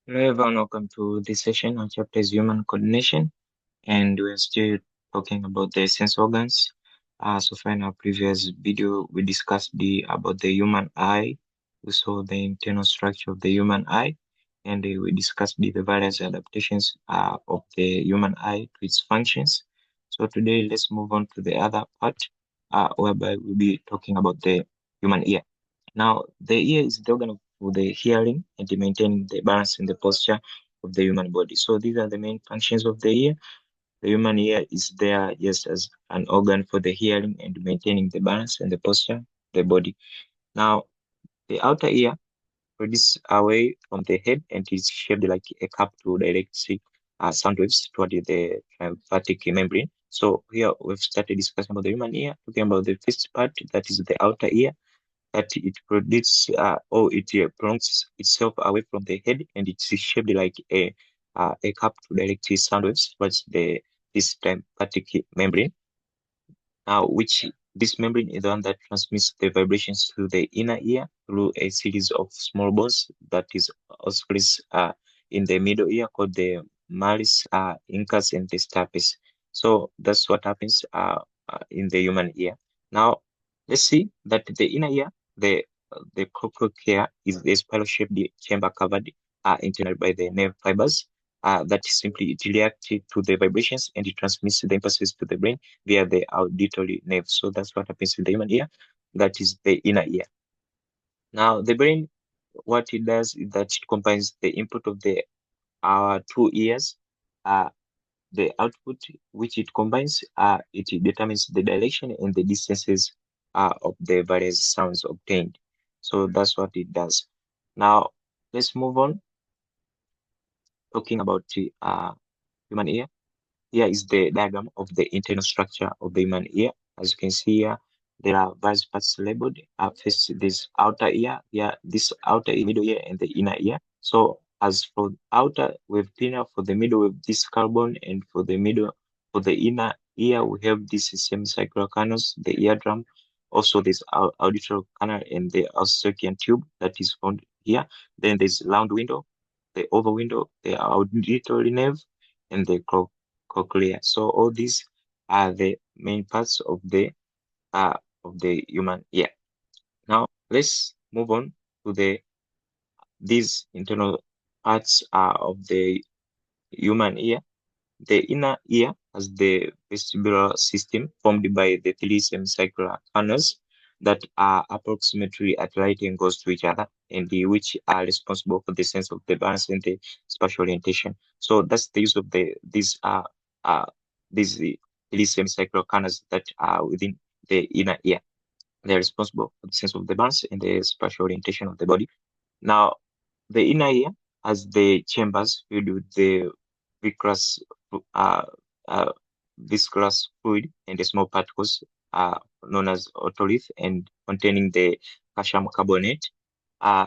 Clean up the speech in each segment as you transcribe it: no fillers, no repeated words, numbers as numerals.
Hello everyone, welcome to this session. Our chapter is human coordination, and we're still talking about the sense organs. So far in our previous video, we discussed about the human eye. We saw the internal structure of the human eye, and we discussed the various adaptations of the human eye to its functions. So today, let's move on to the other part, whereby we'll be talking about the human ear. Now, the ear is the organ for the hearing and the maintaining the balance and the posture of the human body. So these are the main functions of the ear. The human ear is there just as an organ for the hearing and maintaining the balance and the posture of the body. Now, the outer ear produces away from the head and is shaped like a cup to direct sound waves toward the lymphatic membrane. So here we've started discussing about the human ear, talking about the first part, that is the outer ear, that it produces or it prolongs itself away from the head, and it's shaped like a cup to direct its sound waves towards this lymphatic membrane, which this membrane is the one that transmits the vibrations to the inner ear through a series of small bones that is also placed in the middle ear called the malis, incus, and the stapes. So that's what happens in the human ear. Now, let's see that the inner ear, the cochlear is a spiral-shaped chamber covered internally by the nerve fibers that simply it reacts to the vibrations and it transmits the impulses to the brain via the auditory nerve. So that's what happens in the human ear. That is the inner ear. Now, the brain, what it does is that it combines the input of the our two ears, uh, the output which it combines, it determines the direction and the distances of the various sounds obtained. So that's what it does. Now, let's move on talking about human ear. Here is the diagram of the internal structure of the human ear. As you can see here, there are various parts labeled. First, this outer ear, here, this outer ear, middle ear, and the inner ear. So, as for outer, we have pinna. For the middle, we have this carbon, and for the middle, for the inner ear, we have this semicircular canals, the eardrum, also this auditory canal, and the Eustachian tube that is found here. Then there's round window, the oval window, the auditory nerve, and the cochlea. So all these are the main parts of the human ear. Now let's move on to these internal parts of the human ear. The inner ear has the vestibular system formed by the three semicircular canals that are approximately at right angles to each other, and which are responsible for the sense of the balance and the spatial orientation. So that's the use of uh these three semicircular canals that are within the inner ear. They're responsible for the sense of the balance and the spatial orientation of the body. Now, the inner ear has the chambers filled with the viscous, uh, uh, viscous fluid and the small particles known as otolith and containing the calcium carbonate. Uh,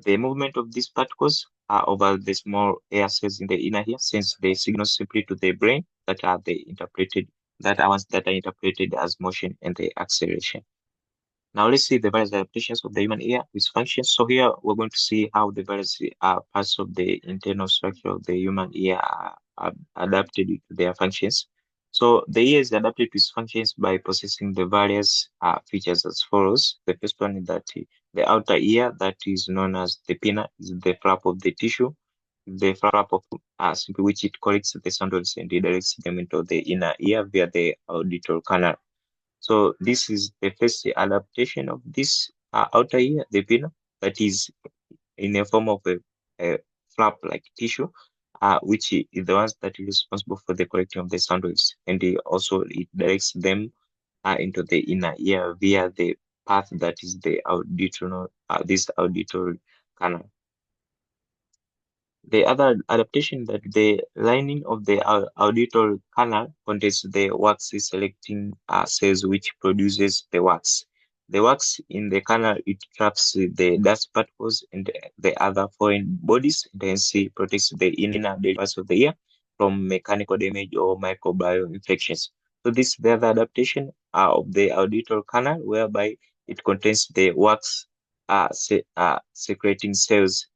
the movement of these particles over the small air cells in the inner ear sends the signals simply to the brain that are ones that are interpreted as motion and the acceleration. Now let's see the various adaptations of the human ear with functions. So here we're going to see how the various parts of the internal structure of the human ear are adapted to their functions. So the ear is adapted to its functions by possessing the various features as follows. The first one is that the outer ear, that is known as the pinna, is the flap of the tissue. The flap of simply which it collects the sound waves and redirects them into the inner ear via the auditory canal. So this is the first adaptation of this outer ear, the pinna, that is in a form of a flap-like tissue, which is the ones that is responsible for the collecting of the sound waves, and also it directs them into the inner ear via the path that is the auditory, this auditory canal. The other adaptation that the lining of the auditory canal contains the wax selecting cells which produces the wax. The wax in the canal, it traps the dust particles and the other foreign bodies, and hence it protects the inner parts of the ear from mechanical damage or microbial infections. So this is the other adaptation of the auditory canal, whereby it contains the wax secreting cells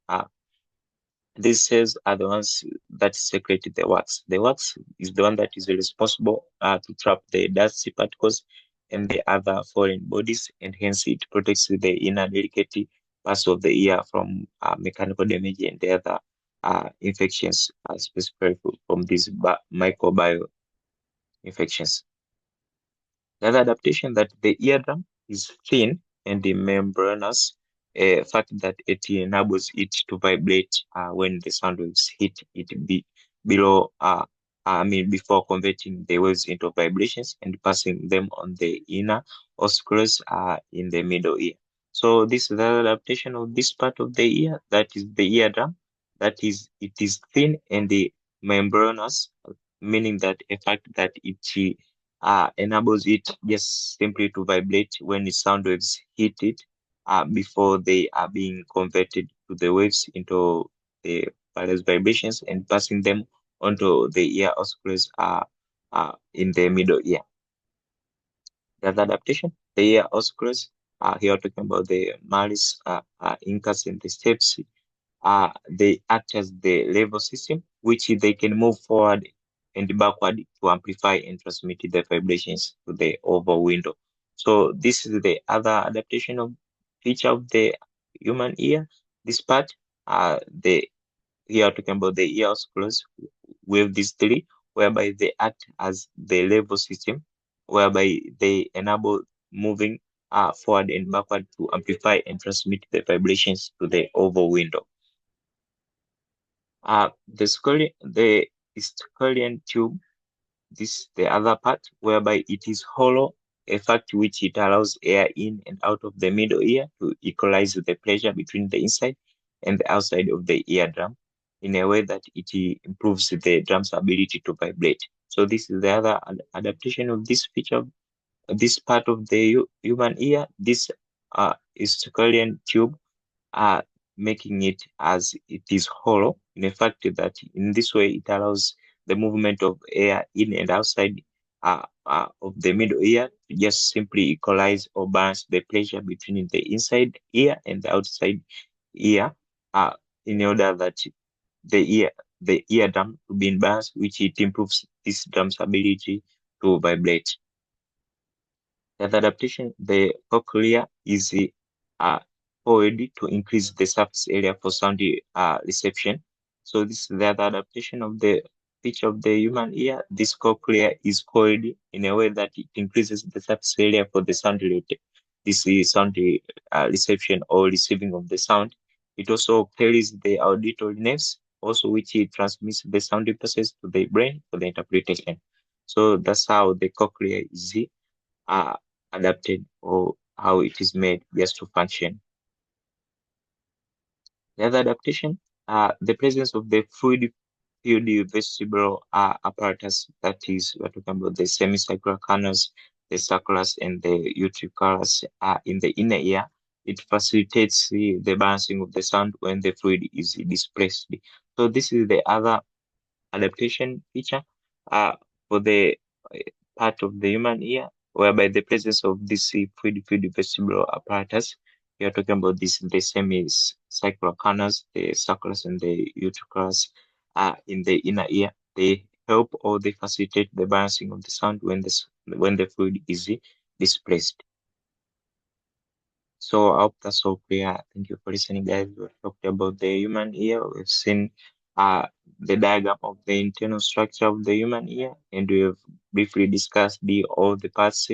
These cells are the ones that secrete the wax. The wax is the one that is responsible to trap the dusty particles and the other foreign bodies, and hence it protects the inner delicate parts of the ear from mechanical damage and the other infections, specifically from these microbial infections. The other adaptation that the eardrum is thin and the membranous, a fact that it enables it to vibrate when the sound waves hit it below, before converting the waves into vibrations and passing them on the inner ossicles in the middle ear. So this is the adaptation of this part of the ear, that is the eardrum. That is, it is thin and the membranous, meaning that a fact that it enables it just simply to vibrate when the sound waves hit it before they are being converted to the waves into the various vibrations and passing them onto the ear ossicles in the middle ear. The other adaptation, the ear ossicles, here we're talking about the malleus, incus, and the steps. They act as the level system, which they can move forward and backward to amplify and transmit the vibrations to the oval window. So this is the other adaptation of feature of the human ear. This part, the here talking about the ear ossicles with these three, whereby they act as the level system, whereby they enable moving forward and backward to amplify and transmit the vibrations to the oval window. The Scullion tube, this the other part whereby it is hollow, a fact which it allows air in and out of the middle ear to equalize the pressure between the inside and the outside of the eardrum in a way that it improves the drum's ability to vibrate. So this is the other adaptation of this feature, this part of the human ear. This is Scullion tube, uh, making it as it is hollow, in a fact that in this way it allows the movement of air in and outside of the middle ear to just simply equalize or balance the pressure between the inside ear and the outside ear, uh, in order that the ear the eardrum to be in balance, which it improves this drum's ability to vibrate. The other adaptation, the cochlea is forward to increase the surface area for sound reception. So this is the other adaptation of the pitch of the human ear. This cochlea is coiled in a way that it increases the surface area for the sound rate. This is sound reception or receiving of the sound. It also carries the auditory nerves, also which it transmits the sound impulses to the brain for the interpretation. So that's how the cochlea is uh, adapted, or how it is made just to function. The other adaptation, the presence of the fluid vestibular apparatus, that is, we're talking about the semicircular canals, the circulars, and the utriculars in the inner ear. It facilitates the balancing of the sound when the fluid is displaced. So this is the other adaptation feature for the uh, part of the human ear, whereby the presence of this fluid vestibular apparatus, we are talking about this the semicircular canals, the circulars, and the utriculars in the inner ear. They help or they facilitate the balancing of the sound when the fluid is displaced. So I hope that's all clear. Thank you for listening, guys. We've talked about the human ear. We've seen the diagram of the internal structure of the human ear, and we have briefly discussed all the parts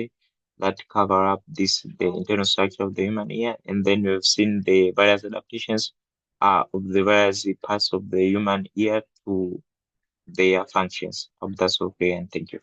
that cover up the internal structure of the human ear, and then we've seen the various adaptations of the various parts of the human ear to their functions. Hope that's all clear, and thank you.